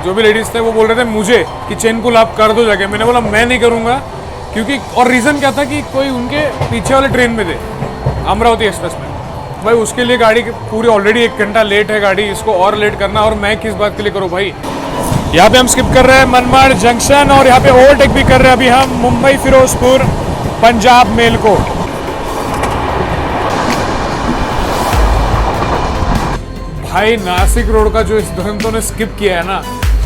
जो भी लेडीज़ थे वो बोल रहे थे मुझे कि चेन पुल आप कर दो जाके। मैंने बोला मैं नहीं करूँगा, क्योंकि और रीज़न क्या था कि कोई उनके पीछे वाले ट्रेन में थे, अमरावती एक्सप्रेस में। भाई उसके लिए गाड़ी पूरी ऑलरेडी 1 घंटा लेट है गाड़ी, इसको और लेट करना, और मैं किस बात के लिए करूँ भाई। यहाँ पे हम स्किप कर रहे हैं मनमाड़ जंक्शन, और यहाँ पे ओवरटेक भी कर रहे हैं अभी हम मुंबई फिरोजपुर पंजाब मेल को। भाई नासिक रोड का जो इस दुरंतो ने स्किप किया है ना,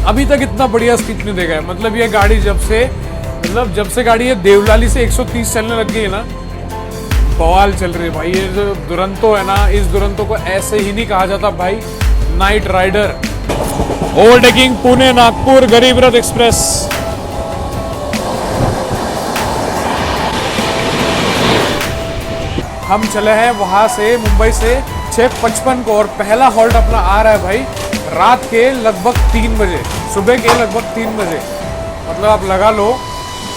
अभी तक इतना बढ़िया स्किप नहीं देगा है। मतलब ये गाड़ी जब से गाड़ी ये देवलाली से 130 चलने लग गई है ना, बवाल चल रही है भाई। ये जो दुरंतो है ना, इस दुरंतो को ऐसे ही नहीं कहा जाता भाई, night rider. Overtaking Pune Nagpur Garib Rath express. हम चले हैं वहां से मुंबई से 6:55 को, और पहला हॉल्ट अपना आ रहा है भाई रात के लगभग 3 बजे, सुबह के लगभग 3 बजे। मतलब आप लगा लो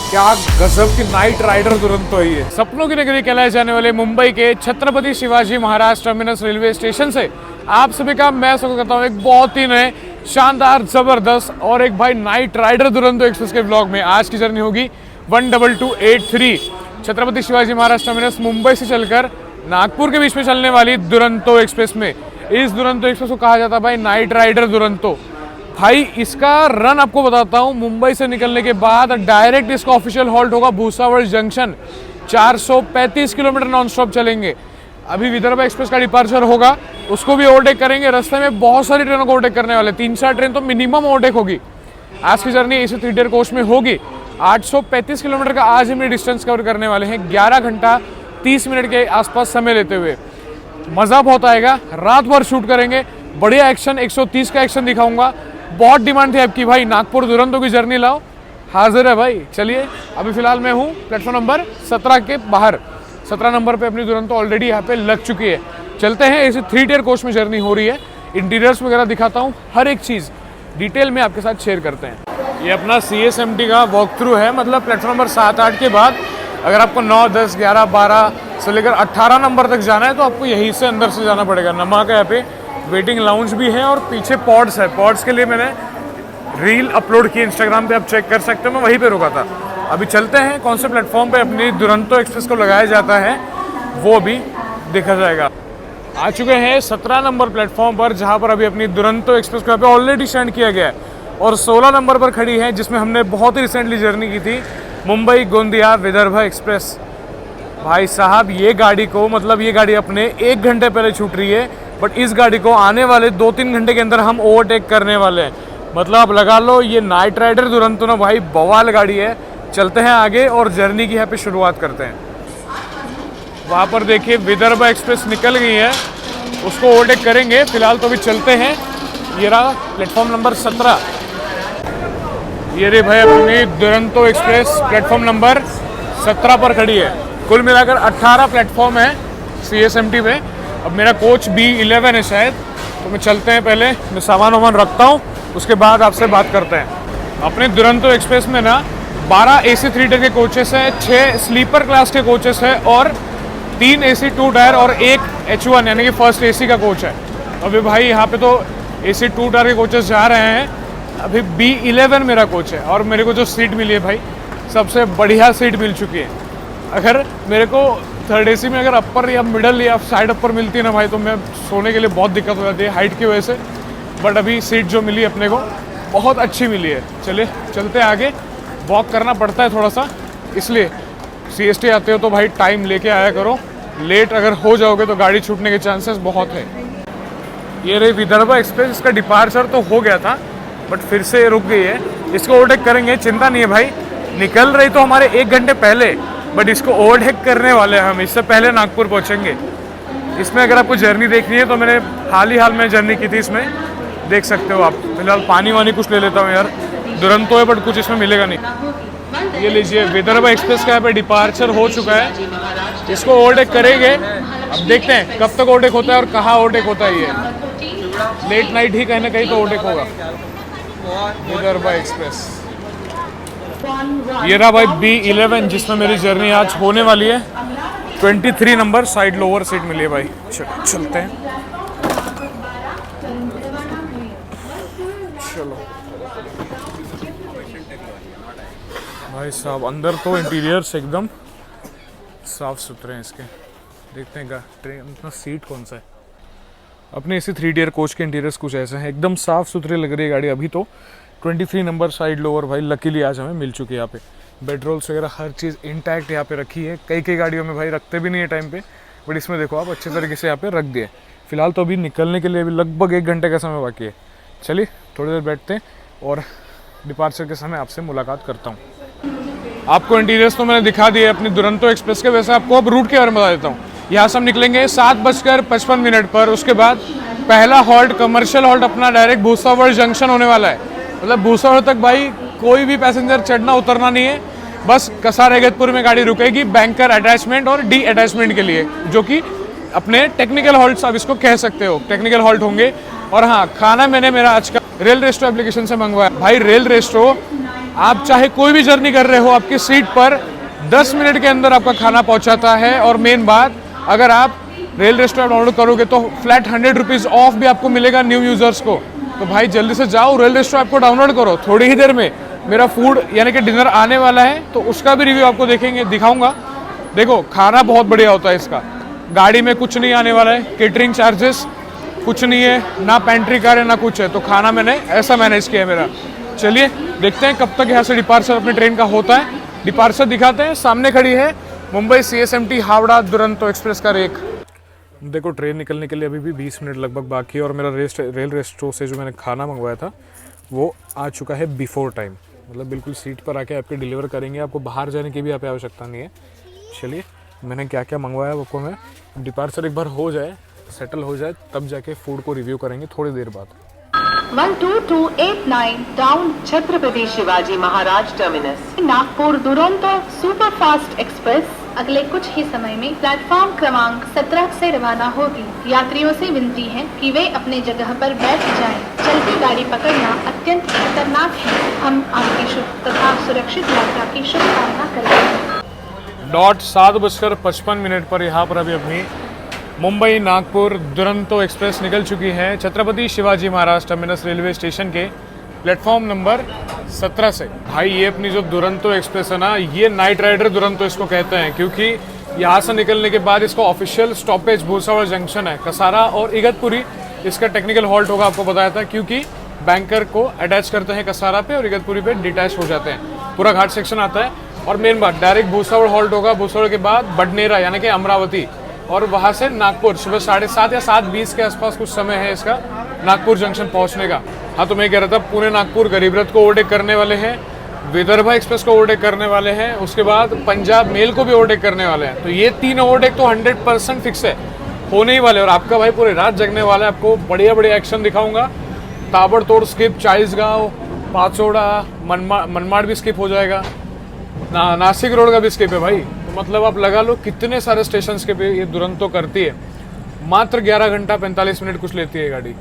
क्या गजब की नाइट राइडर दुरंतो है ये। सपनों की नगरी कहलाए जाने वाले मुंबई के Chhatrapati Shivaji Maharaj terminus railway station से आप सभी का मैं स्वागत करता हूँ एक बहुत ही नए शानदार जबरदस्त और एक भाई नाइट राइडर दुरंतो एक्सप्रेस के ब्लॉग में। आज की जर्नी होगी 12283 छत्रपति शिवाजी महाराज टर्मिनस मुंबई से चलकर नागपुर के बीच में चलने वाली दुरंतो एक्सप्रेस में। इस दुरंतो एक्सप्रेस को कहा जाता है भाई नाइट राइडर दुरंतो। भाई इसका रन आपको बताता हूँ, मुंबई से निकलने के बाद डायरेक्ट इसका ऑफिशियल हॉल्ट होगा Bhusawal junction. 435 kilometre non stop चलेंगे। अभी विदर्भा एक्सप्रेस का डिपार्चर होगा, उसको भी ओवरटेक करेंगे। रास्ते में बहुत सारी ट्रेनों को ओवरटेक करने वाले, 3-4 ट्रेन तो मिनिमम ओवरटेक होगी। आज की जर्नी AC 3 टियर कोच में होगी। 835 किलोमीटर का आज हम डिस्टेंस कवर करने वाले हैं 11 घंटा 30 मिनट के आसपास समय लेते हुए। मज़ा बहुत आएगा, रात भर शूट करेंगे, बढ़िया एक्शन, 130 का एक्शन दिखाऊंगा। बहुत डिमांड थी आपकी भाई नागपुर दुरंतो की जर्नी लाओ, हाजिर है भाई। चलिए अभी फिलहाल मैं हूँ प्लेटफॉर्म नंबर 17 के बाहर। 17 नंबर पे अपनी दुरंतो ऑलरेडी यहाँ पे लग चुकी है। चलते हैं, AC 3 टियर कोच में जर्नी हो रही है। इंटीरियर्स वगैरह दिखाता हूँ, हर एक चीज़ डिटेल में आपके साथ शेयर करते हैं। ये अपना CSMT का वॉक थ्रू है, मतलब प्लेटफॉर्म नंबर 7-8 के बाद अगर आपको 9, 10, 11, 12 से लेकर 18 नंबर तक जाना है तो आपको यहीं से अंदर से जाना पड़ेगा। नमा का यहाँ पे वेटिंग लाउंज भी है और पीछे पॉड्स है। पॉड्स के लिए मैंने रील अपलोड की इंस्टाग्राम पे, आप चेक कर सकते हो, मैं वहीं पे रुका था। अभी चलते हैं कौन से प्लेटफॉर्म पे अपनी दुरंतो एक्सप्रेस को लगाया जाता है वो भी देखा जाएगा। आ चुके हैं 17 नंबर प्लेटफॉर्म पर, जहाँ पर अभी अपनी दुरंतो एक्सप्रेस को यहाँ पे ऑलरेडी स्टैंड किया गया है, और 16 नंबर पर खड़ी है जिसमें हमने बहुत ही रिसेंटली जर्नी की थी, मुंबई गोंदिया विदर्भा एक्सप्रेस। भाई साहब ये गाड़ी को, मतलब ये गाड़ी अपने 1 घंटे पहले छूट रही है, बट इस गाड़ी को आने वाले 2-3 घंटे के अंदर हम ओवरटेक करने वाले हैं। मतलब आप लगा लो ये नाइट राइडर दुरंतो ना भाई बवाल गाड़ी है। चलते हैं आगे और जर्नी की यहाँ पे शुरुआत करते हैं। वहाँ पर देखिए विदर्भा एक्सप्रेस निकल गई है, उसको ओवरटेक करेंगे। फिलहाल तो अभी चलते हैं। ये रहा प्लेटफॉर्म नंबर 17। ये रे भाई अपनी दुरंतो एक्सप्रेस प्लेटफॉर्म नंबर 17 पर खड़ी है। कुल मिलाकर 18 प्लेटफॉर्म है CSMT में। अब मेरा कोच B11 है शायद, तो मैं चलते हैं, पहले मैं सामान वामान रखता हूँ, उसके बाद आपसे बात करते हैं। अपने दुरंतो एक्सप्रेस में ना 12 AC 3 टियर के कोचेस हैं, 6 स्लीपर क्लास के कोचेस हैं और 3 AC 2 टायर और 1 H1 यानी कि फर्स्ट AC का कोच है। अभी भाई यहाँ पे तो AC 2 टायर के कोचेस जा रहे हैं। अभी B11 मेरा कोच है और मेरे को जो सीट मिली है भाई सबसे बढ़िया सीट मिल चुकी है। अगर मेरे को 3rd AC में अगर अपर या मिडल या साइड अपर मिलती है ना भाई, तो मैं सोने के लिए बहुत दिक्कत हो जाती है हाइट की वजह से। बट अभी सीट जो मिली अपने को बहुत अच्छी मिली है। चलिए चलते हैं आगे। वॉक करना पड़ता है थोड़ा सा, इसलिए CST आते हो तो भाई टाइम लेके आया करो। लेट अगर हो जाओगे तो गाड़ी छूटने के चांसेस बहुत है। ये रही विदर्भा एक्सप्रेस, इसका डिपार्चर तो हो गया था बट फिर से रुक गई है। इसको ओवरटेक करेंगे, चिंता नहीं है भाई। निकल रही तो हमारे 1 घंटे पहले, बट इसको ओवरटेक करने वाले हैं हम। इससे पहले नागपुर पहुंचेंगे। इसमें अगर आपको जर्नी देखनी है तो मैंने हाल में जर्नी की थी, इसमें देख सकते हो आप। फिलहाल पानी वानी कुछ ले लेता हूँ यार, दुरंतो है बट कुछ इसमें मिलेगा नहीं। ये लीजिए विदर्भा एक्सप्रेस का यहाँ पे डिपार्चर हो चुका है। इसको ओवरटेक करेंगे, अब देखते हैं कब तक ओवरटेक होता है और कहाँ ओवरटेक होता है। ये लेट नाइट ही कहीं ना कहीं तो ओवरटेक होगा। विदर्भा एक्सप्रेस ये रहा भाई B11 जिसमें मेरी जर्नी आज होने वाली है। 23 नंबर साइड लोअर सीट मिली है भाई। चलते हैं, चलो भाई साहब अंदर तो इंटीरियर्स एकदम साफ सुथरे हैं इसके। देखते हैं ट्रेन अपना सीट कौन सा है। अपने इसी 3 टियर कोच के इंटीरियर्स कुछ ऐसे हैं, एकदम साफ सुथरी लग रही है गाड़ी। अभी तो 23 नंबर साइड लोअर भाई लकीली आज हमें मिल चुकी है। यहाँ पे बेड-रोल्स वगैरह हर चीज़ इंटैक्ट यहाँ पे रखी है। कई गाड़ियों में भाई रखते भी नहीं है टाइम पे, बट इसमें देखो आप अच्छे तरीके से यहाँ पे रख दिए। फिलहाल तो अभी निकलने के लिए अभी लगभग 1 घंटे का समय बाकी है। चलिए थोड़ी देर बैठते हैं और डिपार्चर के समय आपसे मुलाकात करता हूँ। आपको इंटीरियर्स तो मैंने दिखा दिए अपनी दुरंतो एक्सप्रेस के, वैसे आपको अब रूट के बारे में बता देता हूँ। यहाँ से हम निकलेंगे 7:55 पर। उसके बाद पहला हॉल्ट कमर्शियल हॉल्ट अपना डायरेक्ट भूसावल जंक्शन होने वाला है। मतलब भूसावल तक भाई कोई भी पैसेंजर चढ़ना उतरना नहीं है, बस कसार एगतपुर में गाड़ी रुकेगी बैंकर अटैचमेंट और डी अटैचमेंट के लिए, जो कि अपने टेक्निकल हॉल्ट आप इसको कह सकते हो, टेक्निकल हॉल्ट होंगे। और हाँ, खाना मैंने मेरा आज का रेल रेस्टो एप्लीकेशन से मंगवाया। भाई रेल रेस्टो आप चाहे कोई भी जर्नी कर रहे हो, आपकी सीट पर 10 मिनट के अंदर आपका खाना पहुंचाता है। और मेन बात, अगर आप रेल रेस्टो डाउनलोड करोगे तो फ्लैट 100 रुपीज़ ऑफ भी आपको मिलेगा न्यू यूजर्स को। तो भाई जल्दी से जाओ रेल रेस्टो ऐप को डाउनलोड करो। थोड़ी ही देर में मेरा फूड यानी कि डिनर आने वाला है, तो उसका भी रिव्यू आपको दिखाऊंगा। देखो खाना बहुत बढ़िया होता है इसका, गाड़ी में कुछ नहीं आने वाला है, केटरिंग चार्जेस कुछ नहीं है, ना पेंट्री कार है ना कुछ है। तो खाना मैंने ऐसा मैनेज किया है मेरा। चलिए देखते हैं कब तक यहाँ से डिपार्चर अपने ट्रेन का होता है। डिपार्चर दिखाते हैं। सामने खड़ी है मुंबई CSMT हावड़ा दुरंतो एक्सप्रेस का रेक। देखो ट्रेन निकलने के लिए अभी भी 20 मिनट लगभग बाकी है। और मेरा रेल रेस्टो से जो मैंने खाना मंगवाया था वो आ चुका है बिफोर टाइम। मतलब बिल्कुल सीट पर आके आपके डिलीवर करेंगे, आपको बाहर जाने की भी यहाँ पे आवश्यकता नहीं है। चलिए मैंने क्या क्या मंगवाया आपको मैं डिपार्चर एक बार हो जाए, सेटल हो जाए, तब जाके फूड को रिव्यू करेंगे थोड़ी देर बाद। 12289 टाउन Chhatrapati Shivaji Maharaj terminus Nagpur Duronto superfast express अगले कुछ ही समय में प्लेटफॉर्म क्रमांक 17 से रवाना होगी। यात्रियों से विनती है कि वे अपने जगह पर बैठ जाएं। चलती गाड़ी पकड़ना अत्यंत खतरनाक है। हम आपकी शुभ तथा सुरक्षित यात्रा की शुभकामना करते हैं। 7:55 पर यहाँ पर अभी अपनी मुंबई नागपुर दुरंतो एक्सप्रेस निकल चुकी है Chhatrapati Shivaji Maharaj terminus railway station के प्लेटफॉर्म नंबर 17 से। भाई ये अपनी जो दुरंतो एक्सप्रेस है ना, ये नाइट राइडर दुरंतो इसको कहते हैं, क्योंकि यहाँ से निकलने के बाद इसका ऑफिशियल स्टॉपेज भूसावल जंक्शन है। कसारा और इगतपुरी इसका टेक्निकल हॉल्ट होगा, आपको बताया था, क्योंकि बैंकर को अटैच करते हैं कसारा पे और इगतपुरी पे डिटैच हो जाते हैं। पूरा घाट सेक्शन आता है। और मेन बात, डायरेक्ट भूसावल हॉल्ट होगा। भूसावल के बाद बडनेरा यानी कि अमरावती, और वहाँ से नागपुर सुबह 7:30 या 7:20 के आसपास कुछ समय है इसका नागपुर जंक्शन पहुँचने का। हाँ तो मैं कह रहा था पुणे नागपुर गरीब रथ को ओवरटेक करने वाले हैं, विदर्भा एक्सप्रेस को ओवरटेक करने वाले हैं, उसके बाद पंजाब मेल को भी ओवरटेक करने वाले हैं। तो ये 3 ओवरटेक तो 100% फिक्स है, होने ही वाले। और आपका भाई पूरी रात जगने वाला है। आपको बढ़िया बढ़िया एक्शन दिखाऊंगा। ताबड़तोड़ स्किप, चालीसगांव, पाचोड़ा, मनमाड़ भी स्किप हो जाएगा, नासिक रोड का भी स्किप है भाई। तो मतलब आप लगा लो कितने सारे स्टेशन के पे ये दुरंतो करती है। मात्र 11 घंटा 45 मिनट कुछ लेती है गाड़ी।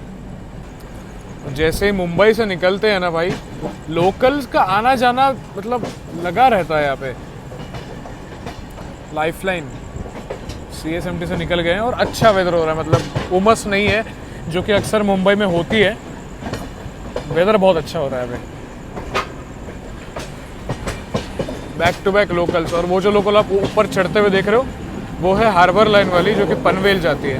जैसे ही मुंबई से निकलते हैं ना भाई, लोकल्स का आना जाना मतलब लगा रहता है यहाँ पे। लाइफलाइन CSMT से निकल गए हैं और अच्छा वेदर हो रहा है, मतलब उमस नहीं है जो कि अक्सर मुंबई में होती है। वेदर बहुत अच्छा हो रहा है भाई। Back to back locals. और वो जो लोकल आप ऊपर चढ़ते हुए देख रहे हो वो है हार्बर लाइन वाली, जो कि पनवेल जाती है।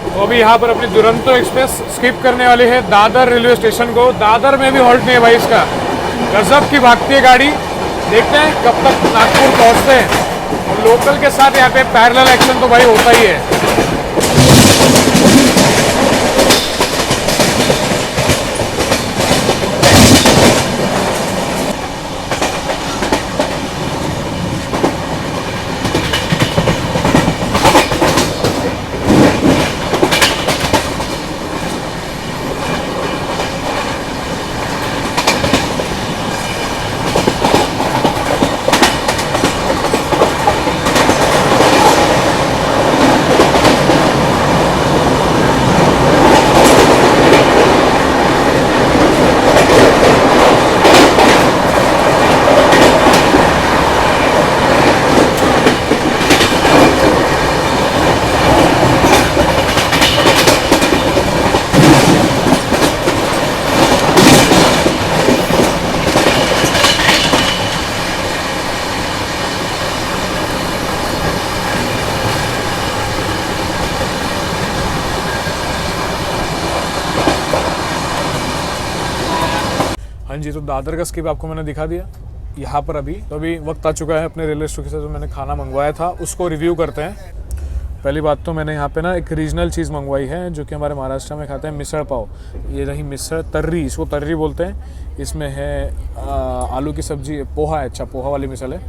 तो अभी यहाँ पर अपनी दुरंतो एक्सप्रेस स्किप करने वाली है दादर रेलवे स्टेशन को। दादर में भी हॉल्ट नहीं है भाई इसका। गजब की भागती है गाड़ी। देखते हैं कब तक नागपुर पहुँचते हैं। और लोकल के साथ यहाँ पे पैरेलल एक्शन तो भाई होता ही है। जी, तो दादर का स्किप आपको मैंने दिखा दिया। यहाँ पर अभी वक्त आ चुका है अपने रेलवे स्टेशन से जो मैंने खाना मंगवाया था उसको रिव्यू करते हैं। पहली बात तो मैंने यहाँ पे ना एक रीजनल चीज़ मंगवाई है जो कि हमारे महाराष्ट्र में खाते हैं, मिसळ पाव। ये रही मिसळ तर्री, इसको तर्री बोलते हैं। इसमें है आलू की सब्जी, पोहा है, अच्छा पोहा वाली मिसल है।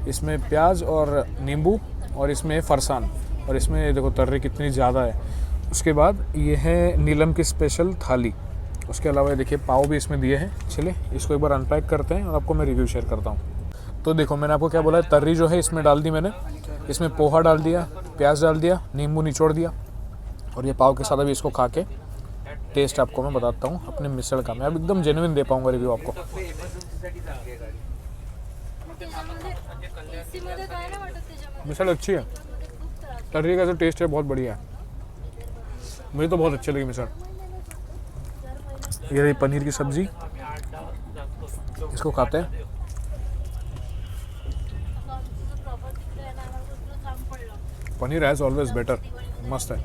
इसमें प्याज और नींबू और इसमें फरसान और इसमें देखो तर्री कितनी ज़्यादा है। उसके बाद ये है नीलम की स्पेशल थाली। उसके अलावा ये देखिए पाव भी इसमें दिए हैं। चलिए इसको एक बार अनपैक करते हैं और आपको मैं रिव्यू शेयर करता हूँ। तो देखो मैंने आपको क्या बोला है, तर्री जो है इसमें डाल दी मैंने, इसमें पोहा डाल दिया, प्याज डाल दिया, नींबू निचोड़ दिया और ये पाव के साथ अभी इसको खा के टेस्ट आपको मैं बताता हूँ अपने मिसळ का। मैं अब एकदम जेन्युइन दे पाऊँगा रिव्यू आपको। मिसळ अच्छी है, तर्री का जो टेस्ट है बहुत बढ़िया है, मुझे तो बहुत अच्छी लगी मिसळ। ये रही पनीर की सब्जी, इसको खाते हैं। पनीर एज ऑलवेज बेटर, मस्त है।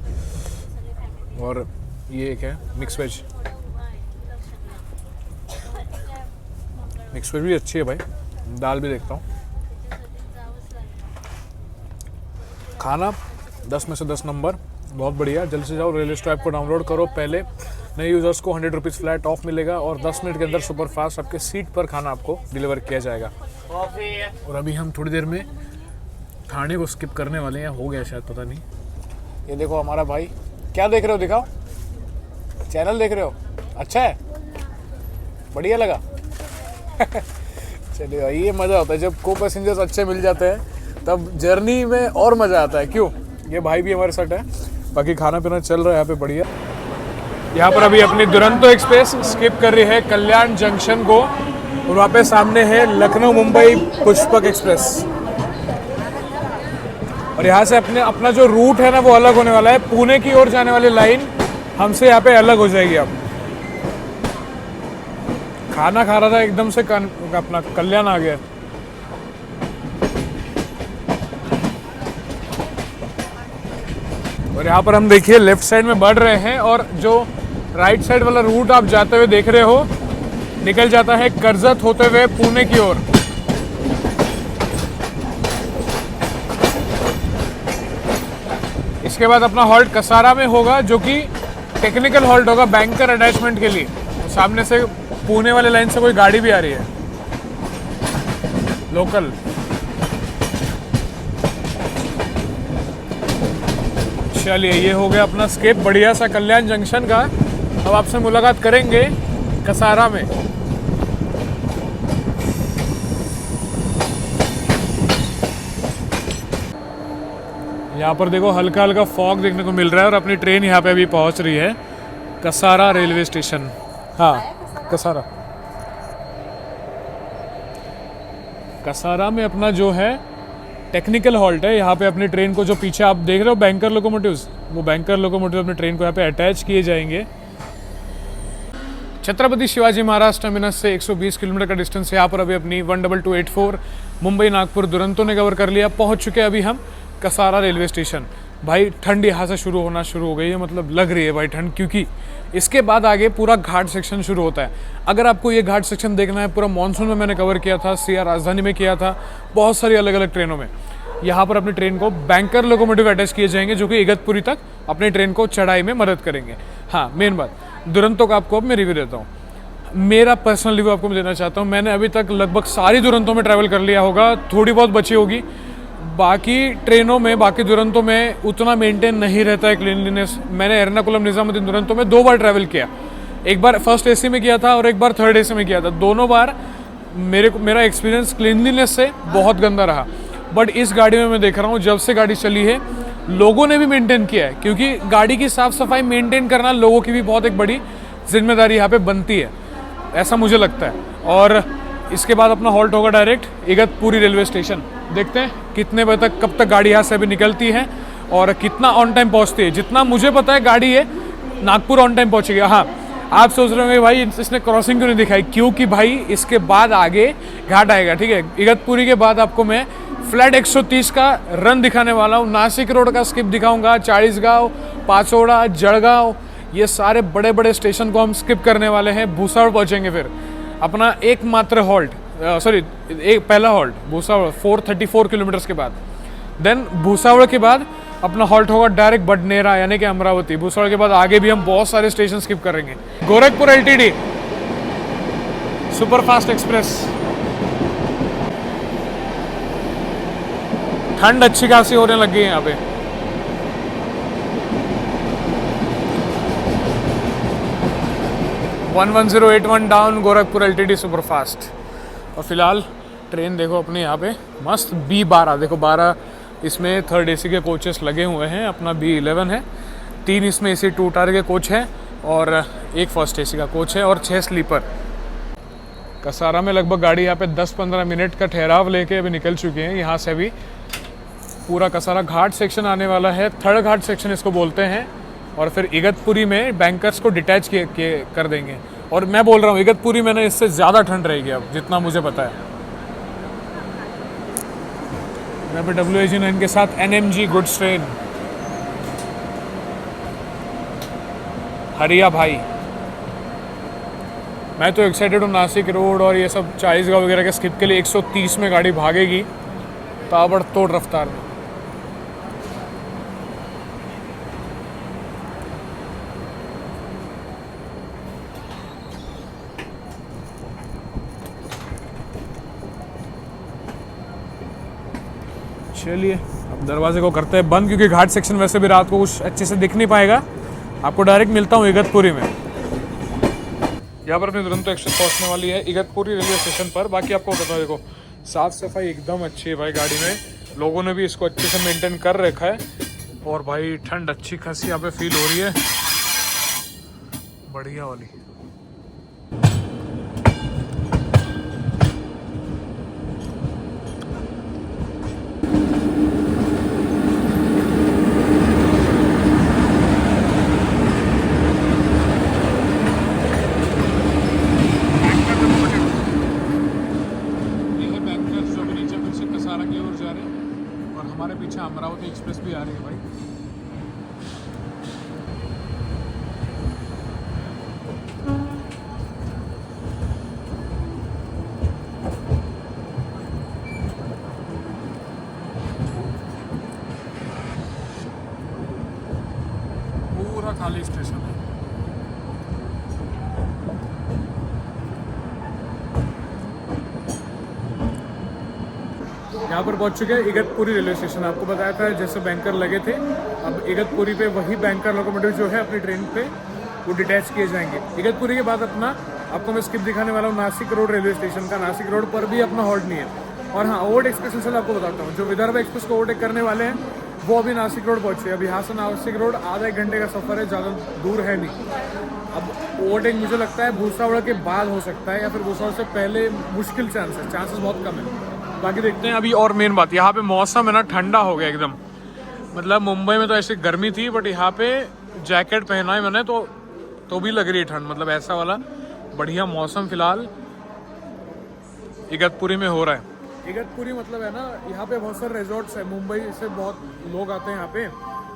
और ये एक है मिक्स वेज, मिक्स वेज भी अच्छी है भाई। दाल भी देखता हूँ। खाना 10 में से 10 नंबर, बहुत बढ़िया। जल्द से जाओ रेलवे स्टॉप को डाउनलोड करो पहले। नए यूज़र्स को 100 रुपीज़ फ्लैट ऑफ मिलेगा और 10 मिनट के अंदर सुपर फास्ट आपके सीट पर खाना आपको डिलीवर किया जाएगा। और अभी हम थोड़ी देर में खाने को स्किप करने वाले हैं, हो गया शायद, पता नहीं। ये देखो हमारा भाई, क्या देख रहे हो, दिखाओ, चैनल देख रहे हो, अच्छा है, बढ़िया लगा। चलिए भाई, ये मज़ा होता है जब को पैसेंजर्स अच्छे मिल जाते हैं, तब जर्नी में और मज़ा आता है। क्यों, ये भाई भी हमारे साथ है। बाकी खाना पीना चल रहा है यहाँ पे बढ़िया। यहाँ पर अभी अपनी दुरंतो एक्सप्रेस स्किप कर रही है कल्याण जंक्शन को और वहाँ पे सामने है लखनऊ मुंबई पुष्पक एक्सप्रेस। और यहाँ से अपना जो रूट है ना वो अलग होने वाला है। पुणे की ओर जाने वाली लाइन हमसे यहाँ पे अलग हो जाएगी। अब खाना खा रहा था एकदम से अपना कल्याण आ गया। और यहाँ पर हम देखिए लेफ्ट साइड में बढ़ रहे हैं और जो राइट साइड वाला रूट आप जाते हुए देख रहे हो निकल जाता है कर्जत होते हुए पुणे की ओर। इसके बाद अपना हॉल्ट कसारा में होगा जो कि टेक्निकल हॉल्ट होगा बैंकर अटैचमेंट के लिए। तो सामने से पुणे वाले लाइन से कोई गाड़ी भी आ रही है लोकल। चलिए ये हो गया अपना स्किप बढ़िया सा कल्याण जंक्शन का। अब आपसे मुलाकात करेंगे कसारा में। यहाँ पर देखो हल्का हल्का फॉग देखने को मिल रहा है और अपनी ट्रेन यहाँ पे अभी पहुँच रही है कसारा रेलवे स्टेशन। हाँ कसारा, कसारा में अपना जो है टेक्निकल हॉल्ट है। यहाँ पे अपनी ट्रेन को जो पीछे आप देख रहे हो बैंकर लोकोमोटिव्स, वो बैंकर लोकोमोटिव अपनी ट्रेन को यहाँ पे अटैच किए जाएंगे। छत्रपति शिवाजी महाराज टर्मिनस से 120 किलोमीटर का डिस्टेंस यहाँ पर अभी अपनी 12284 मुंबई नागपुर दुरंतो ने कवर कर लिया। पहुँच चुके हैं अभी हम कसारा रेलवे स्टेशन। भाई ठंड यहाँ से शुरू हो गई है, मतलब लग रही है भाई ठंड, क्योंकि इसके बाद आगे पूरा घाट सेक्शन शुरू होता है। अगर आपको ये घाट सेक्शन देखना है, पूरा मानसून में मैंने कवर किया था, सीआर राजधानी में किया था, बहुत सारी अलग अलग ट्रेनों में। यहाँ पर अपनी ट्रेन को बैंकर लोकोमोटिव अटैच किए जाएंगे जो कि इगतपुरी तक अपनी ट्रेन को चढ़ाई में मदद करेंगे। हाँ मेन बात, दुरंतो का आपको अब मैं रिव्यू देता हूँ। मेरा पर्सनल रिव्यू आपको मैं देना चाहता हूँ। मैंने अभी तक लगभग सारी दुरंतों में ट्रैवल कर लिया होगा, थोड़ी बहुत बची होगी। बाकी ट्रेनों में, बाकी दुरंतों में उतना मेंटेन नहीं रहता है क्लीनलीनेस। मैंने एर्नाकुलम निजामुद्दीन दुरंतो में 2 बार ट्रैवल किया, एक बार फर्स्ट एसी में किया था और एक बार थर्ड एसी में किया था। दोनों बार मेरा एक्सपीरियंस क्लीनलीनेस से बहुत गंदा रहा। बट इस गाड़ी में मैं देख रहा हूँ जब से गाड़ी चली है लोगों ने भी मेंटेन किया है, क्योंकि गाड़ी की साफ सफाई मेंटेन करना लोगों की भी बहुत एक बड़ी जिम्मेदारी यहाँ पे बनती है, ऐसा मुझे लगता है। और इसके बाद अपना हॉल्ट होगा डायरेक्ट इगतपुरी रेलवे स्टेशन। देखते हैं कितने बजे तक, कब तक गाड़ी यहाँ से अभी निकलती है और कितना ऑन टाइम पहुँचती है। जितना मुझे पता है गाड़ी है नागपुर ऑन टाइम पहुँचेगी। हाँ आप सोच रहे होंगे भाई इसने क्रॉसिंग क्यों नहीं दिखाई, क्योंकि भाई इसके बाद आगे घाट आएगा, ठीक है। इगतपुरी के बाद आपको मैं फ्लैट 130 का रन दिखाने वाला हूँ। नासिक रोड का स्किप दिखाऊंगा, चाळीसगांव, पाचोड़ा, जळगांव, ये सारे बड़े बड़े स्टेशन को हम स्किप करने वाले हैं। भूसावळ पहुँचेंगे फिर अपना एकमात्र हॉल्ट, सॉरी एक पहला हॉल्ट भूसावल 434 किलोमीटर्स के बाद। देन भूसावल के बाद अपना हॉल्ट होगा डायरेक्ट बडनेरा यानी कि अमरावती। भूसावल के बाद आगे भी हम बहुत सारे स्टेशन स्किप करेंगे। Gorakhpur LTD super fast express. ठंड अच्छी खासी होने लग गई है यहाँ पे। One 1081 down Gorakhpur LTD super fast. और फिलहाल ट्रेन देखो अपने यहाँ पे मस्त B12 देखो 12 इसमें थर्ड एसी के कोचेस लगे हुए हैं। अपना B11 है, 3 इसमें एसी 2 टायर के कोच हैं और एक फर्स्ट एसी का कोच है और 6 स्लीपर। कसारा में लगभग गाड़ी यहाँ पे 10-15 मिनट का ठहराव लेके अभी निकल चुके हैं। यहाँ से अभी पूरा कसारा घाट सेक्शन आने वाला है, थर्ड घाट सेक्शन इसको बोलते हैं। और फिर इगतपुरी में बैंकर्स को डिटैच कर देंगे। और मैं बोल रहा हूँ इगतपुरी में ना इससे ज़्यादा ठंड रहेगी अब, जितना मुझे पता है। यहाँ पे WAG9 के साथ NMG गुड्स ट्रेन। हरिया भाई, मैं तो एक्साइटेड हूँ। नासिक रोड और ये सब चालीसगांव वगैरह के स्किप के लिए 130 में गाड़ी भागेगी ताबड़तोड़ रफ्तार में। चलिए अब दरवाजे को करते हैं बंद, क्योंकि घाट सेक्शन वैसे भी रात को कुछ अच्छे से दिख नहीं पाएगा। आपको डायरेक्ट मिलता हूँ इगतपुरी में। यहाँ पर अपनी दुरंतो एक्सप्रेस पहुँचने वाली है इगतपुरी रेलवे स्टेशन पर। बाकी आपको बताता हूँ, देखो साफ़ सफाई एकदम अच्छी है भाई गाड़ी में। लोगों ने भी इसको अच्छे से मेंटेन कर रखा है। और भाई ठंड अच्छी खासी यहाँ पे फील हो रही है, बढ़िया वाली। अमरावती एक्सप्रेस भी आ रही है भाई। पूरा खाली स्टेशन है। यहाँ पर पहुंच चुके हैं इगतपुरी रेलवे स्टेशन। आपको बताया था जैसे बैंकर लगे थे, अब इगतपुरी पे वही बैंकर लोकोमोटिव जो है अपनी ट्रेन पे वो डिटैच किए जाएंगे। इगतपुरी के बाद अपना आपको मैं स्किप दिखाने वाला हूँ नासिक रोड रेलवे स्टेशन का। नासिक रोड पर भी अपना हॉल्ट नहीं है। और हाँ, ओवरटेक एक्सप्रेस से आपको बताता हूँ, जो विदर्भ एक्सप्रेस को ओवरटेक करने वाले हैं वो अभी नासिक रोड पहुँचे। अब यहाँ से नासिक रोड आधा 1 घंटे का सफ़र है, ज़्यादा दूर है नहीं। अब ओवरटेक मुझे लगता है भूसावल के बाद हो सकता है, या फिर भूसावल से पहले मुश्किल चांसेस बहुत कम है। बाकी देखते हैं अभी। और मेन बात, यहाँ पे मौसम है ना ठंडा हो गया एकदम। मतलब मुंबई में तो ऐसी गर्मी थी, बट यहाँ पे जैकेट पहना है मैंने तो भी लग रही है ठंड। मतलब ऐसा वाला बढ़िया मौसम फिलहाल इगतपुरी में हो रहा है। इगतपुरी मतलब है ना, यहाँ पे बहुत सारे रिजॉर्ट्स है। मुंबई से बहुत लोग आते हैं यहाँ पे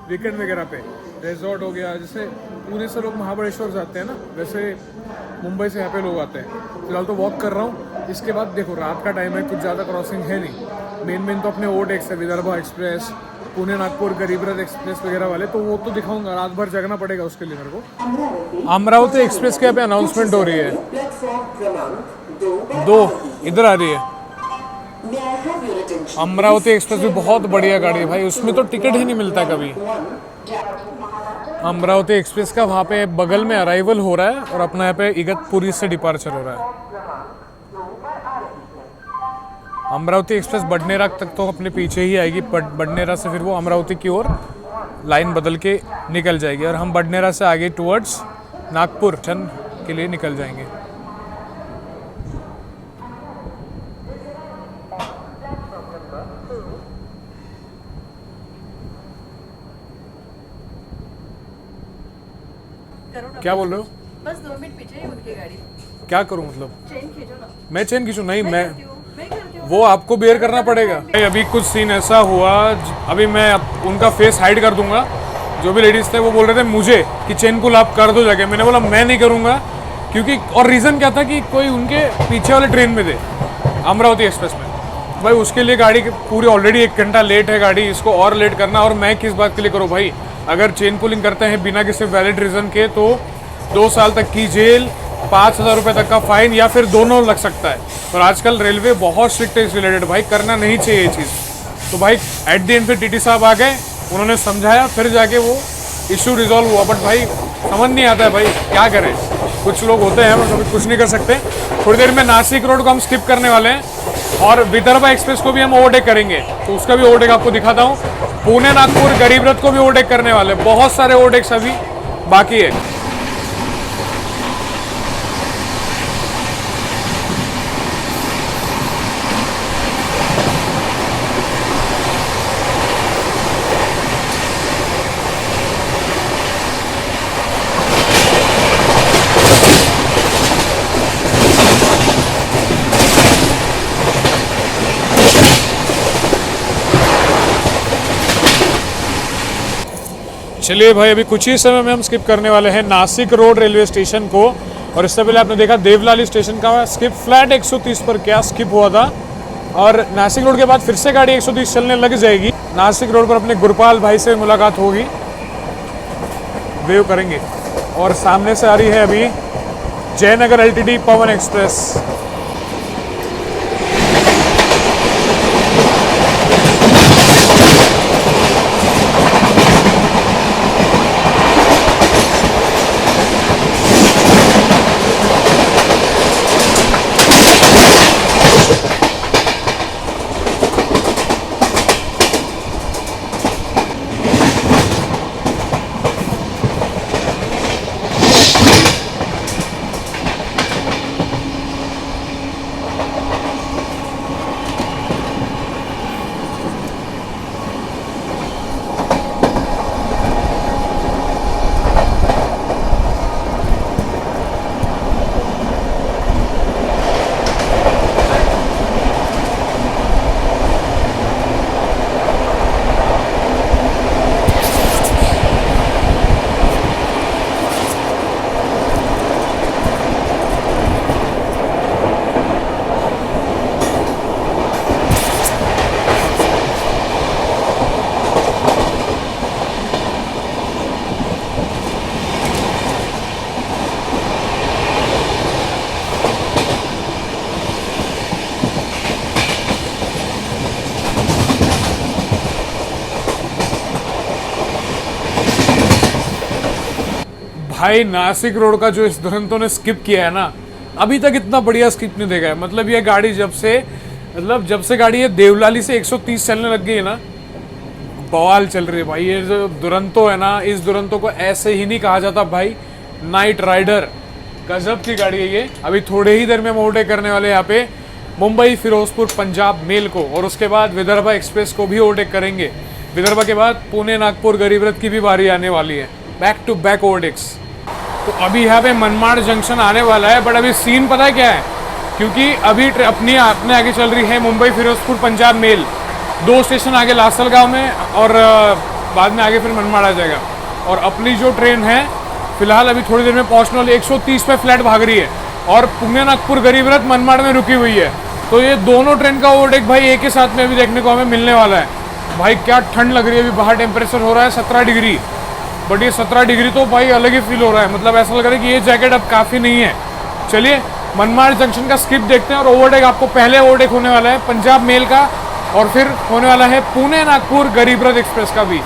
वीकेंड वगैरह पे। रिजॉर्ट हो गया, जैसे पुणे से लोग महाबलेश्वर जाते हैं ना, वैसे मुंबई से यहाँ पे लोग आते हैं। फिलहाल तो वॉक कर रहा हूँ। इसके बाद देखो रात का टाइम है, कुछ ज़्यादा क्रॉसिंग है नहीं। मेन तो अपने ओवरटेक्स है, विदर्भ एक्सप्रेस, पुणे नागपुर गरीब रथ एक्सप्रेस वगैरह वाले, तो वो तो दिखाऊंगा। रात भर जगना पड़ेगा उसके लिए मेरे को। अमरावती एक्सप्रेस के यहाँ पे अनाउंसमेंट हो रही है, 2 इधर आ रही है। अमरावती एक्सप्रेस भी बहुत बढ़िया गाड़ी है भाई, उसमें तो टिकट ही नहीं मिलता कभी। अमरावती एक्सप्रेस का वहाँ पे बगल में अराइवल हो रहा है और अपना यहाँ पे इगतपुरी से डिपार्चर हो रहा है। अमरावती एक्सप्रेस बडनेरा तक तो अपने पीछे ही आएगी। बडनेरा से फिर वो अमरावती की ओर लाइन बदल के निकल जाएगी और हम बडनेरा से आगे टुवर्ड्स नागपुर के लिए निकल जाएंगे। क्या बोल रहे हो? बस 2 मिनट पीछे है उनकी गाड़ी। क्या करूं मतलब? चेन खींचो ना। मैं चेन खींचूं? नहीं, मैं करती हूँ। वो आपको बेयर करना पड़ेगा। अभी कुछ सीन ऐसा हुआ, अभी मैं उनका फेस हाइड कर दूंगा। जो भी लेडीज थे वो बोल रहे थे मुझे कि चेन पुल आप कर दो जाके। मैंने बोला मैं नहीं करूंगा, क्योंकि और रीज़न क्या था कि कोई उनके पीछे वाले ट्रेन में थे अमरावती एक्सप्रेस में, भाई उसके लिए गाड़ी पूरी ऑलरेडी 1 घंटा लेट है गाड़ी, इसको और लेट करना। और मैं किस बात के लिए करूँ भाई, अगर चेन पुलिंग करते हैं बिना किसी वैलिड रीज़न के तो 2 साल तक की जेल, 5,000 रुपये तक का फाइन या फिर दोनों लग सकता है। और आजकल रेलवे बहुत स्ट्रिक्ट है इस रिलेटेड, भाई करना नहीं चाहिए ये चीज़। तो भाई एट द एंड फिर टीटी साहब आ गए, उन्होंने समझाया, फिर जाके वो इशू रिजॉल्व हुआ। बट भाई समझ नहीं आता है भाई, क्या करें, कुछ लोग होते हैं, कभी कुछ नहीं कर सकते। थोड़ी देर में नासिक रोड को हम स्किप करने वाले हैं और विदर्भा एक्सप्रेस को भी हम ओवरटेक करेंगे, तो उसका भी ओवरटेक आपको दिखाता हूँ। पुणे नागपुर गरीब रथ को भी ओवरटेक करने वाले, बहुत सारे ओवरटेक्स अभी बाकी है। चलिए भाई, अभी कुछ ही समय में हम स्किप करने वाले हैं नासिक रोड रेलवे स्टेशन को। और इससे पहले आपने देखा देवलाली स्टेशन का स्किप फ्लैट 130 पर क्या स्किप हुआ था। और नासिक रोड के बाद फिर से गाड़ी 130 चलने लग जाएगी। नासिक रोड पर अपने गुरपाल भाई से मुलाकात होगी, वेव करेंगे। और सामने से आ रही है अभी जयनगर एलटीडी पवन एक्सप्रेस। भाई नासिक रोड का जो इस दुरंतों ने स्किप किया है ना, अभी तक इतना बढ़िया स्किप नहीं देखा है। मतलब ये गाड़ी जब से गाड़ी ये देवलाली से 130 चलने लग गई है ना, बवाल चल रही है भाई। ये जो दुरंतो है ना, इस दुरंतो को ऐसे ही नहीं कहा जाता भाई, नाइट राइडर, गजब की गाड़ी है ये। अभी थोड़े ही देर में हम ओवरटेक करने वाले हैं यहाँ पे मुंबई फिरोजपुर पंजाब मेल को, और उसके बाद विदर्भा एक्सप्रेस को भी ओवरटेक करेंगे। विदर्भा के बाद पुणे नागपुर गरीब रथ की भी बारी आने वाली है, बैक टू बैक ओवरटेक्स। तो अभी यहाँ पे मनमाड़ जंक्शन आने वाला है, बट अभी सीन पता है क्या है, क्योंकि अभी अपने आगे चल रही है मुंबई फिरोजपुर पंजाब मेल, 2 स्टेशन आगे लासलगांव में और बाद में आगे फिर मनमाड़ आ जाएगा। और अपनी जो ट्रेन है फिलहाल अभी थोड़ी देर में पहुँचने वाली 130 पे फ्लैट भाग रही है, और पुणे नागपुर गरीब रथ मनमाड़ में रुकी हुई है। तो ये दोनों ट्रेन का ओवरटेक भाई एक ही साथ में अभी देखने को हमें मिलने वाला है। भाई क्या ठंड लग रही है, अभी बाहर टेम्परेचर हो रहा है 17 डिग्री, बट ये 17 डिग्री तो भाई अलग ही फील हो रहा है। मतलब ऐसा लग रहा है कि ये जैकेट अब काफ़ी नहीं है। चलिए मनमाड़ जंक्शन का स्किप देखते हैं, और ओवरटेक आपको पहले ओवरटेक होने वाला है पंजाब मेल का, और फिर होने वाला है पुणे नागपुर गरीब रथ एक्सप्रेस का भी।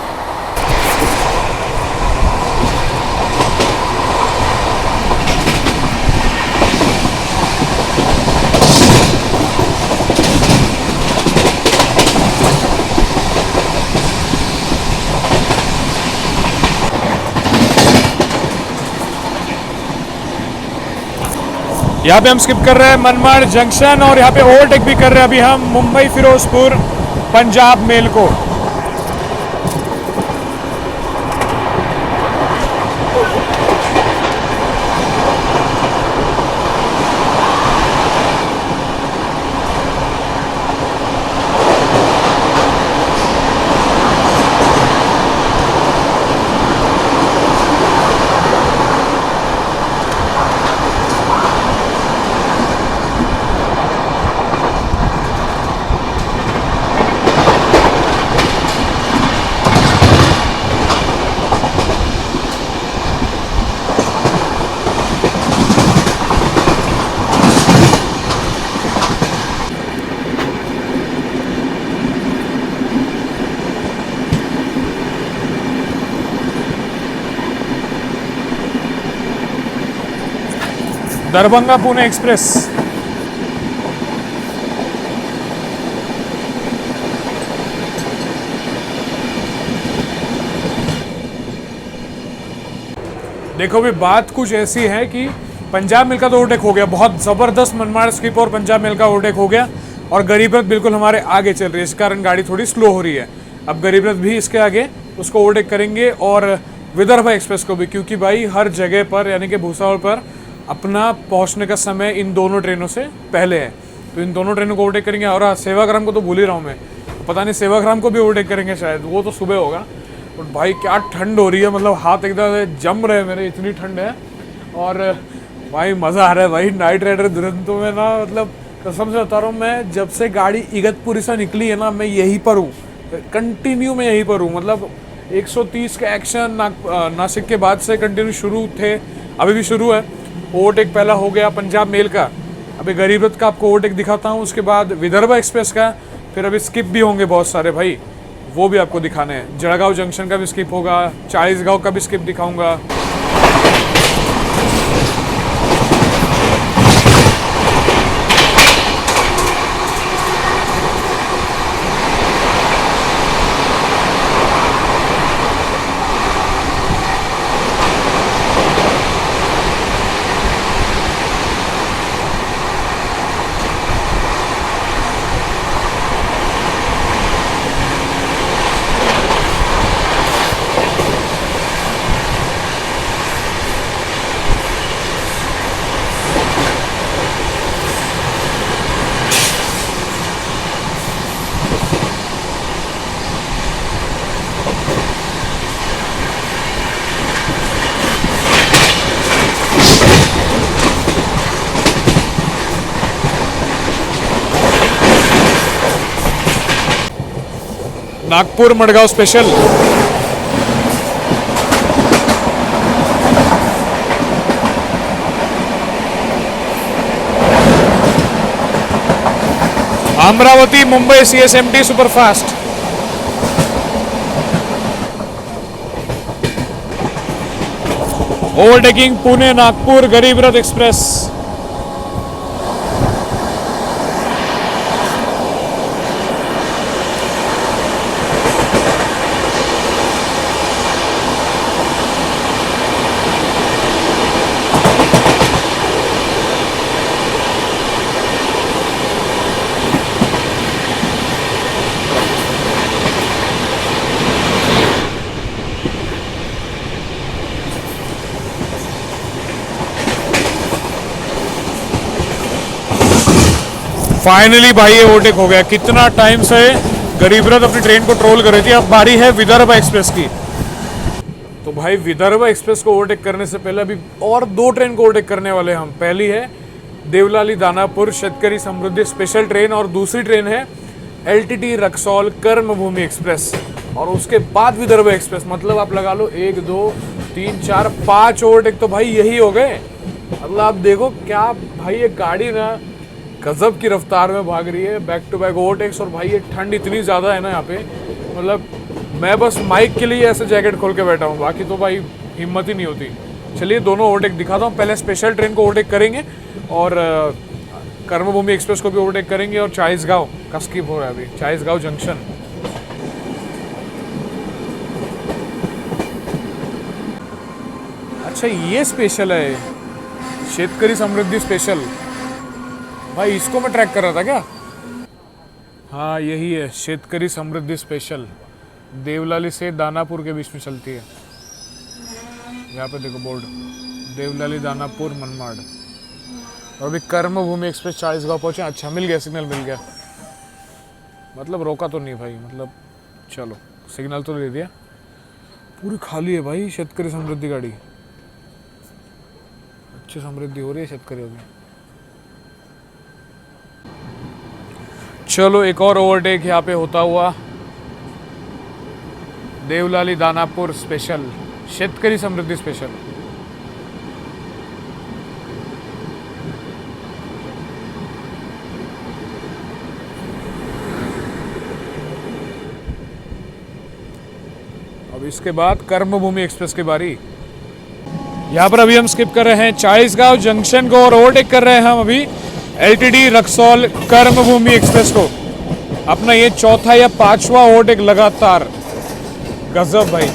यहाँ पे हम स्किप कर रहे हैं मनमाड़ जंक्शन, और यहाँ पे ओवरटेक भी कर रहे हैं अभी हम मुंबई फिरोजपुर पंजाब मेल को। दरभंगा पुणे एक्सप्रेस। देखो भी बात कुछ ऐसी है कि पंजाब मेल का तो ओवरटेक हो गया, बहुत ज़बरदस्त मनमाड़ स्किप और पंजाब मेल का ओवरटेक हो गया और गरीब रथ बिल्कुल हमारे आगे चल रही है, इस कारण गाड़ी थोड़ी स्लो हो रही है। अब गरीब रथ भी इसके आगे उसको ओवरटेक करेंगे और विदर्भ एक्सप्रेस को भी, क्योंकि भाई हर जगह पर यानी कि भूसावल पर अपना पहुंचने का समय इन दोनों ट्रेनों से पहले है, तो इन दोनों ट्रेनों को ओवरटेक करेंगे। और हाँ, सेवाग्राम को तो भूल ही रहा हूँ मैं, पता नहीं सेवाग्राम को भी ओवरटेक करेंगे शायद, वो तो सुबह होगा। और भाई क्या ठंड हो रही है, मतलब हाथ एकदम जम रहे हैं मेरे, इतनी ठंड है। और भाई मज़ा आ रहा है भाई नाइट राइडर दुरंतो में ना, मतलब कसम से बता रहा हूँ, मैं जब से गाड़ी इगतपुरी से निकली है ना, मैं यहीं पर हूँ, कंटिन्यू मैं यहीं पर हूँ। मतलब 130 के एक्शन नासिक के बाद से कंटिन्यू शुरू थे, अभी भी शुरू है। ओवरटेक पहला हो गया पंजाब मेल का, अभी गरीब रथ का आपको ओवरटेक दिखाता हूँ, उसके बाद विदर्भ एक्सप्रेस का, फिर अभी स्किप भी होंगे बहुत सारे भाई, वो भी आपको दिखाने हैं। जड़गांव जंक्शन का भी स्किप होगा, चालीसगांव का भी स्किप दिखाऊंगा। Nagpur Madgaon special. Amravati Mumbai CSMT superfast. Overtaking Pune Nagpur Garib Rath express. Finally भाई ये ओवरटेक हो गया। कितना टाइम से गरीब रथ अपनी ट्रेन को ट्रोल कर रही थी, अब बारी है विदर्भ एक्सप्रेस की। तो भाई विदर्भ एक्सप्रेस को ओवरटेक करने से पहले अभी और दो ट्रेन को ओवरटेक करने वाले हैं हम। पहली है देवलाली दानापुर शेतकरी समृद्धि स्पेशल ट्रेन और दूसरी ट्रेन है LTT रक्सौल कर्मभूमि एक्सप्रेस और उसके बाद विदर्भ एक्सप्रेस। मतलब आप लगा लो 1 2 3 4 5 ओवरटेक तो भाई यही हो गए। मतलब आप देखो क्या भाई, ये गाड़ी ना गजब की रफ्तार में भाग रही है, बैक टू बैक ओवरटेक्स। और भाई ये ठंड इतनी ज़्यादा है ना यहाँ पे, मतलब मैं बस माइक के लिए ऐसे जैकेट खोल के बैठा हूँ, बाकी तो भाई हिम्मत ही नहीं होती। चलिए दोनों ओवरटेक दिखाता हूँ। पहले स्पेशल ट्रेन को ओवरटेक करेंगे और कर्मभूमि एक्सप्रेस को भी ओवरटेक करेंगे और चालीसगांव का स्किप हो रहा है अभी, चालीसगांव जंक्शन। अच्छा ये स्पेशल है, शेतकरी समृद्धि स्पेशल। भाई इसको मैं ट्रैक कर रहा था क्या? हाँ यही है शेतकरी समृद्धि स्पेशल, देवलाली से दानापुर के बीच में चलती है। यहाँ पे देखो बोर्ड, देवलाली दानापुर मनमाड़। और अभी कर्मभूमि एक्सप्रेस चालीसगांव पहुंचे। अच्छा मिल गया, सिग्नल मिल गया, मतलब रोका तो नहीं भाई, मतलब चलो सिग्नल तो दे दिया। पूरी खाली है भाई शेतकरी समृद्धि गाड़ी, अच्छी समृद्धि हो रही है शेतकरियों की। चलो एक और ओवरटेक यहाँ पे होता हुआ, देवलाली दानापुर स्पेशल शेतकरी समृद्धि स्पेशल। अब इसके बाद कर्मभूमि एक्सप्रेस की बारी। यहाँ पर अभी हम स्किप कर रहे हैं चालीसगांव जंक्शन को और ओवरटेक कर रहे हैं हम अभी एलटीडी रक्सौल कर्मभूमि एक्सप्रेस को। अपना ये चौथा या पांचवा ओवरटेक लगातार। गजब भाई।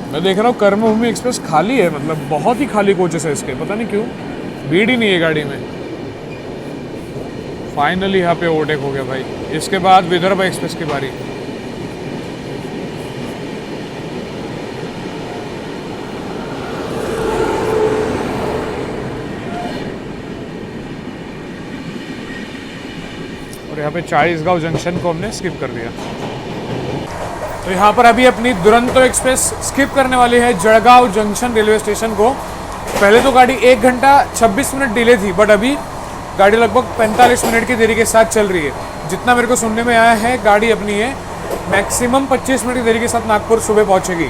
मैं देख रहा हूँ कर्मभूमि एक्सप्रेस खाली है, मतलब बहुत ही खाली कोचेस है इसके, पता नहीं क्यों, भीड़ ही नहीं है गाड़ी में। फाइनली यहाँ पे ओवरटेक हो गया भाई। इसके बाद विदर्भ एक्सप्रेस की बारी। और यहाँ पे चालीसगांव जंक्शन को हमने स्किप कर दिया। तो यहाँ पर अभी अपनी दुरंतो एक्सप्रेस स्किप करने वाली है जड़गांव जंक्शन रेलवे स्टेशन को। पहले तो गाड़ी 1 घंटा 26 मिनट डिले थी, बट अभी गाड़ी लगभग 45 मिनट की देरी के साथ चल रही है। जितना मेरे को सुनने में आया है, गाड़ी अपनी है मैक्सिमम 25 मिनट की देरी के साथ नागपुर सुबह पहुँचेगी।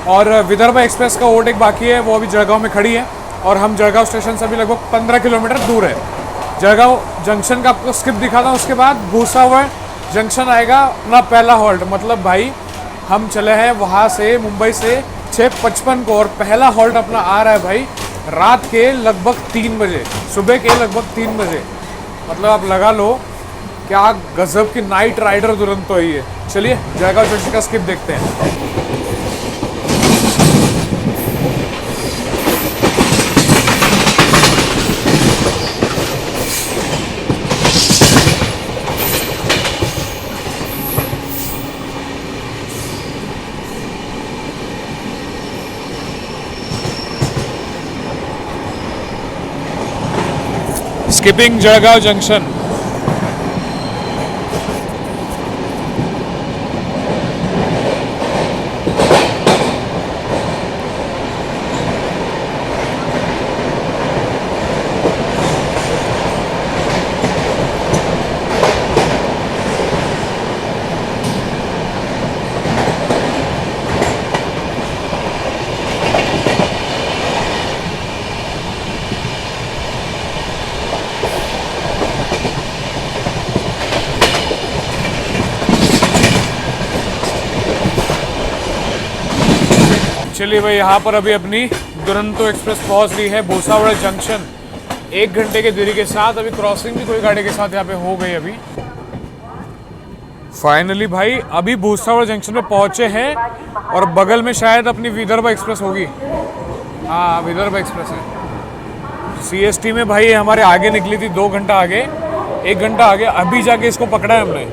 और विदर्भ एक्सप्रेस का ओवरटेक बाकी है, वो अभी जड़गांव में खड़ी है और हम जड़गांव स्टेशन से अभी लगभग 15 किलोमीटर दूर है। जड़गांव जंक्शन का आपको स्किप दिखा था, उसके बाद भूसावल जंक्शन आएगा अपना पहला हॉल्ट। मतलब भाई हम चले हैं वहाँ से, मुंबई से 6:55 को, और पहला हॉल्ट अपना आ रहा है भाई रात के लगभग 3 बजे, सुबह के लगभग 3 बजे। मतलब आप लगा लो क्या गजब की नाइट राइडर दुरंतो है ये। चलिए जड़गांव जंक्शन का स्किप देखते हैं। Skipping Jalgaon junction. चलिए भाई, यहाँ पर अभी अपनी दुरंतो एक्सप्रेस पहुँच रही है भूसावल जंक्शन 1 घंटे के देरी के साथ। अभी क्रॉसिंग भी कोई गाड़ी के साथ यहाँ पे हो गई अभी। फाइनली भाई अभी भूसावल जंक्शन पे पहुँचे हैं और बगल में शायद अपनी विदर्भ एक्सप्रेस होगी। हाँ, विदर्भ एक्सप्रेस है। CST में भाई हमारे आगे निकली थी, 2 घंटा आगे, 1 घंटा आगे, अभी जाके इसको पकड़ा है हमने।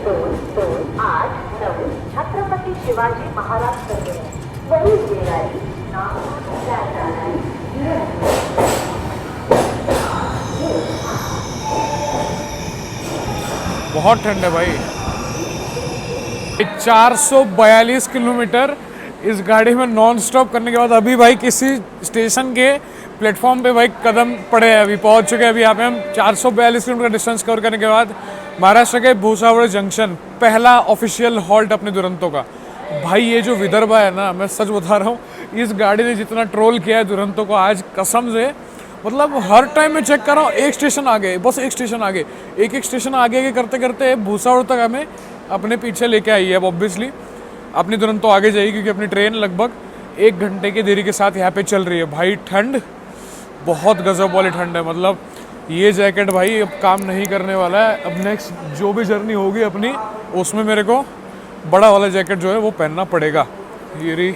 छत्रपति शिवाजी महाराज वही रेलगाड़ी बहुत ठंड है भाई। 442 किलोमीटर इस गाड़ी में नॉन स्टॉप करने के बाद अभी भाई किसी स्टेशन के प्लेटफॉर्म पे भाई कदम पड़े हैं। अभी पहुंच चुके हैं। अभी यहाँ पे हम 442 किलोमीटर डिस्टेंस कवर करने के बाद महाराष्ट्र के भूसावल जंक्शन, पहला ऑफिशियल हॉल्ट अपने दुरंतो का। भाई ये जो विदर्भ है ना, मैं सच बता रहा हूँ, इस गाड़ी ने जितना ट्रोल किया है दुरंतो को आज, कसम से, मतलब हर टाइम मैं चेक कर रहा हूँ, एक स्टेशन आगे, बस एक स्टेशन आगे, एक स्टेशन आगे करते करते भूसावल तक हमें अपने पीछे लेके आई है। अब ऑब्वियसली अपनी दुरंतो आगे जाएगी क्योंकि अपनी ट्रेन लगभग 1 घंटे की देरी के साथ यहाँ पे चल रही है। भाई ठंड बहुत गजब वाली ठंड है। मतलब ये जैकेट भाई अब काम नहीं करने वाला है। अब नेक्स्ट जो भी जर्नी होगी अपनी, उसमें मेरे को बड़ा वाला जैकेट जो है वो पहनना पड़ेगा। ये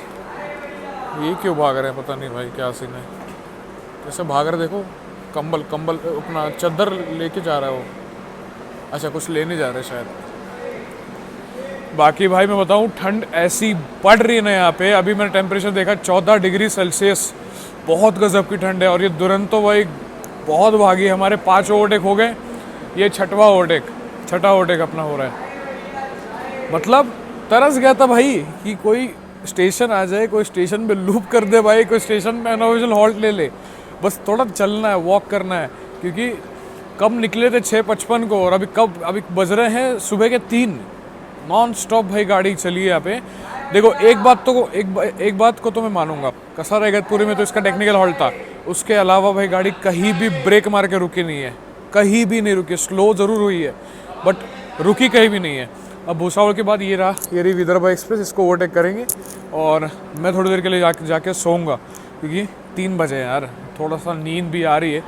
क्यों भाग रहे हैं पता नहीं भाई, क्या सीन है, कैसे भाग रहे देखो। कंबल अपना चादर लेके जा रहा है वो। अच्छा, कुछ लेने जा रहे हैं शायद। बाकी भाई मैं बताऊं, ठंड ऐसी पड़ रही है ना यहाँ पे। अभी मैंने टेम्परेचर देखा 14 डिग्री सेल्सियस, बहुत गजब की ठंड है। और ये दुरंतो भाई बहुत भागी। हमारे 5 ओवरटेक हो गए, ये छठा ओवरटेक अपना हो रहा है। मतलब तरस गया था भाई कि कोई स्टेशन आ जाए, कोई स्टेशन पे लूप कर दे भाई, कोई स्टेशन में अनऑफिशियल हॉल्ट ले ले, बस थोड़ा चलना है, वॉक करना है। क्योंकि कब निकले थे 6:55 को और अभी बज रहे हैं सुबह के 3। नॉन स्टॉप भाई गाड़ी चली है यहाँ पे। देखो एक बात को तो मैं मानूंगा, कसारा इगतपुरी में तो इसका टेक्निकल हॉल्ट था, उसके अलावा भाई गाड़ी कहीं भी ब्रेक मार के रुकी नहीं है, कहीं भी नहीं रुकी। स्लो ज़रूर हुई है बट रुकी कहीं भी नहीं है। अब भूसावल के बाद ये रही विदर्भ एक्सप्रेस, इसको ओवरटेक करेंगे और मैं थोड़ी देर के लिए जाके सोऊंगा क्योंकि 3 बजे यार, थोड़ा सा नींद भी आ रही है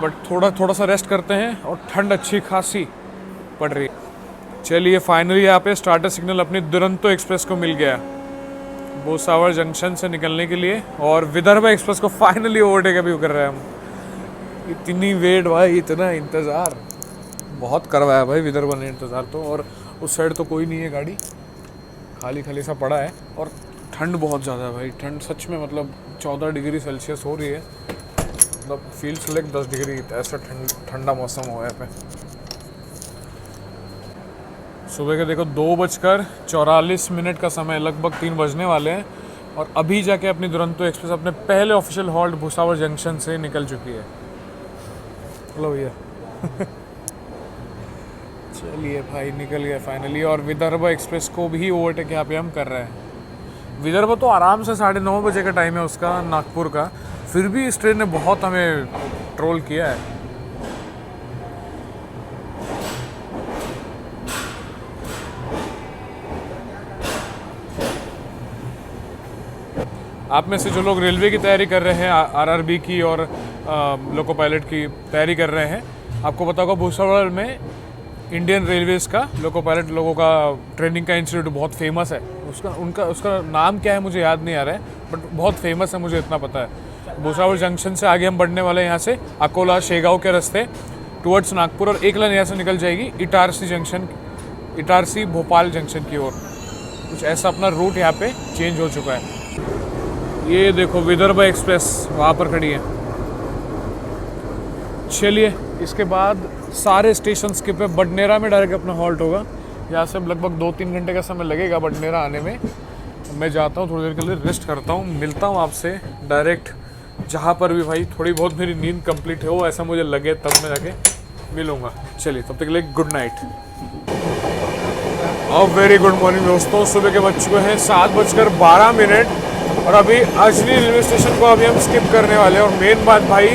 बट थोड़ा सा रेस्ट करते हैं और ठंड अच्छी खासी पड़ रही है। चलिए फाइनली यहाँ पे स्टार्टर सिग्नल अपनी दुरंतो एक्सप्रेस को मिल गया भूसावल जंक्शन से निकलने के लिए, और विदर्भ एक्सप्रेस को फाइनली ओवरटेक अभी कर रहे हैं हम। इतनी वेट भाई, इतना इंतज़ार बहुत करवाया भाई विदर्भ ने इंतज़ार तो। और उस साइड तो कोई नहीं है, गाड़ी खाली खाली सा पड़ा है और ठंड बहुत ज़्यादा है भाई। ठंड सच में मतलब 14 डिग्री सेल्सियस हो रही है, मतलब फील्स लाइक 10 डिग्री, ऐसा ठंडा मौसम हुआ है पे। सुबह के देखो 2:44 का समय, लगभग 3 बजने वाले हैं और अभी जाके अपनी दुरंतो एक्सप्रेस अपने पहले ऑफिशियल हॉल्ट भूसावल जंक्शन से निकल चुकी है। चलो भैया चलिए भाई निकल गए फाइनली, और विदर्भ एक्सप्रेस को भी ओवरटेक यहाँ पे हम कर रहे हैं। विदर्भ तो आराम से 9:30 बजे का टाइम है उसका, नागपुर का, फिर भी इस ट्रेन ने बहुत हमें ट्रोल किया है। आप में से जो लोग रेलवे की तैयारी कर रहे हैं, आरआरबी की और लोको पायलट की तैयारी कर रहे हैं, आपको पता होगा भूसावल में इंडियन रेलवेज़ का लोको पायलट लोगों का ट्रेनिंग का इंस्टीट्यूट बहुत फेमस है। उसका नाम क्या है मुझे याद नहीं आ रहा है बट बहुत फेमस है, मुझे इतना पता है। भूसावल जंक्शन से आगे हम बढ़ने वाले हैं, यहाँ से अकोला शेगांव के रास्ते टुवर्ड्स नागपुर, और एक लाइन यहाँ से निकल जाएगी इटारसी भोपाल जंक्शन की ओर। कुछ ऐसा अपना रूट यहाँ पे चेंज हो चुका है। ये देखो विदर्भ एक्सप्रेस वहाँ पर खड़ी है। चलिए इसके बाद सारे स्टेशन के पे बडनेरा में डायरेक्ट अपना हॉल्ट होगा। यहाँ से लगभग 2-3 घंटे का समय लगेगा बडनेरा आने में। मैं जाता हूँ थोड़ी देर के लिए, रेस्ट करता हूँ, मिलता हूँ आपसे डायरेक्ट जहाँ पर भी भाई थोड़ी बहुत मेरी नींद कंप्लीट हो ऐसा मुझे लगे, तब मैं जाके मिलूँगा। चलिए तब तक के लिए गुड नाइट और वेरी गुड मॉर्निंग दोस्तों। सुबह के बज चुके हैं 7:12 और अभी अजनी रेलवे स्टेशन को अभी हम स्किप करने वाले हैं। और मेन बात भाई,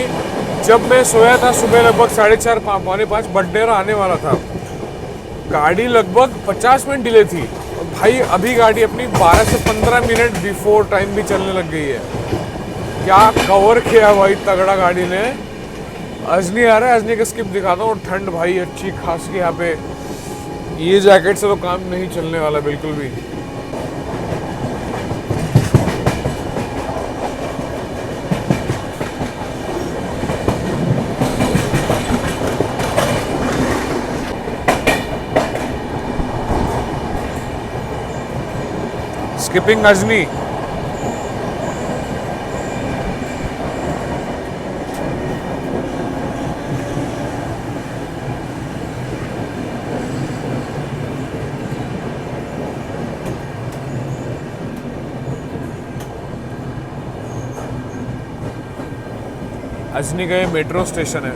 जब मैं सोया था सुबह लगभग 4:30 पौने 5 बडनेरा आने वाला था, गाड़ी लगभग 50 मिनट डिले थी और भाई अभी गाड़ी अपनी 12 से 15 मिनट बिफोर टाइम भी चलने लग गई है। क्या कवर किया भाई तगड़ा गाड़ी ने। अजनी आ रहा है, अजनी का स्किप दिखाता हूँ। और ठंड भाई अच्छी खासी यहाँ पे, ये जैकेट से तो काम नहीं चलने वाला बिल्कुल भी। स्किपिंग अजनी। अजनी का ये मेट्रो स्टेशन है।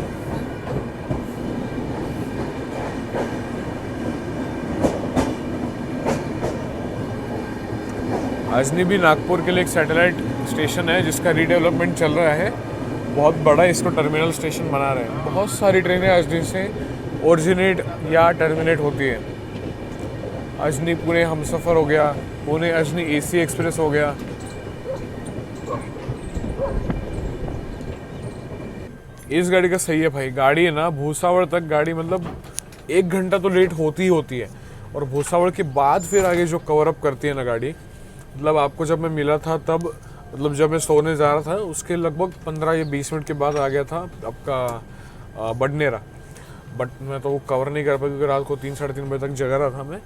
अजनी भी नागपुर के लिए एक सैटेलाइट स्टेशन है जिसका रीडेवलपमेंट चल रहा है। बहुत बड़ा इसको टर्मिनल स्टेशन बना रहे हैं। बहुत सारी ट्रेनें अजनी से ओरिजिनेट या टर्मिनेट होती है। अजनी पुणे हमसफ़र हो गया, पुणे अजनी एसी एक्सप्रेस हो गया। इस गाड़ी का सही है भाई, गाड़ी है ना भूसावल तक गाड़ी मतलब 1 घंटा तो लेट होती ही होती है। और भूसावल के बाद फिर आगे जो कवर अप करती है ना गाड़ी, मतलब आपको जब मैं मिला था तब, मतलब जब मैं सोने जा रहा था उसके लगभग 15 या 20 मिनट के बाद आ गया था आपका बडनेरा। बट मैं तो वो कवर नहीं कर पाया क्योंकि रात को 3-3:30 बजे तक जगा रहा था मैं।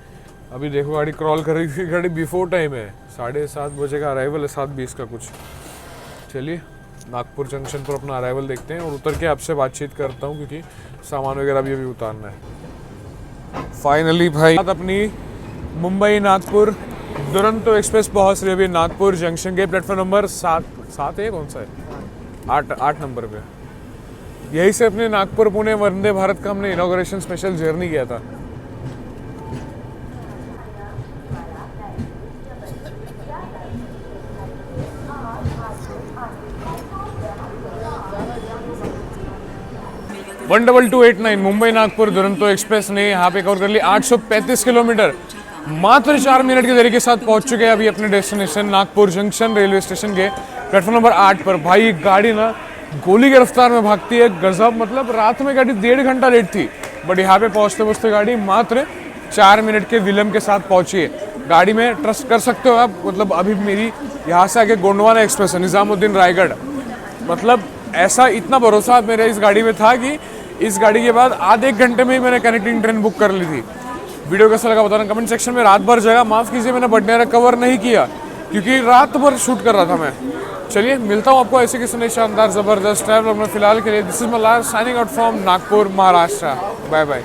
अभी देखो गाड़ी क्रॉल कर रही थी, गाड़ी बिफोर टाइम है, 7:30 बजे का अराइवल है, 7:20 का कुछ। चलिए नागपुर जंक्शन पर अपना अराइवल देखते हैं और उतर के आपसे बातचीत करता हूँ क्योंकि सामान वगैरह भी अभी उतारना है। फाइनली भाई अपनी मुंबई नागपुर दुरंतो एक्सप्रेस पहुंच रही है अभी नागपुर जंक्शन के प्लेटफॉर्म नंबर 7 है, कौन सा है 8 नंबर पे। यही से अपने नागपुर पुणे वंदे भारत का हमने इनॉग्रेशन स्पेशल जर्नी किया था। वन 12289 मुंबई नागपुर दुरंतो एक्सप्रेस ने यहाँ पे कवर कर ली 835 किलोमीटर। मात्र 4 मिनट के देरी के साथ पहुंच चुके हैं अभी अपने destination Nagpur junction railway station के प्लेटफॉर्म नंबर 8 पर। भाई गाड़ी ना गोली की रफ्तार में भागती है, गजब। मतलब रात में गाड़ी 1.5 घंटा लेट थी, बट यहाँ पे पहुंचते पहुंचते गाड़ी मात्र 4 मिनट के विलंब के साथ पहुंची है। गाड़ी में ट्रस्ट कर सकते हो आप। मतलब अभी मेरी यहाँ से आगे गोंडवाना एक्सप्रेस है, निजामुद्दीन रायगढ़। मतलब ऐसा इतना भरोसा मेरे इस गाड़ी में था कि इस गाड़ी के बाद आधे 1 घंटे में ही मैंने कनेक्टिंग ट्रेन बुक कर ली थी। वीडियो कैसा लगा बताना कमेंट सेक्शन में। रात भर जगह माफ़ कीजिए मैंने बडनेरा कवर नहीं किया क्योंकि रात भर शूट कर रहा था मैं। चलिए मिलता हूँ आपको ऐसे किसी नई शानदार ज़बरदस्त ट्रैवल में। फिलहाल के लिए this is my last signing out from Nagpur Maharashtra. Bye bye.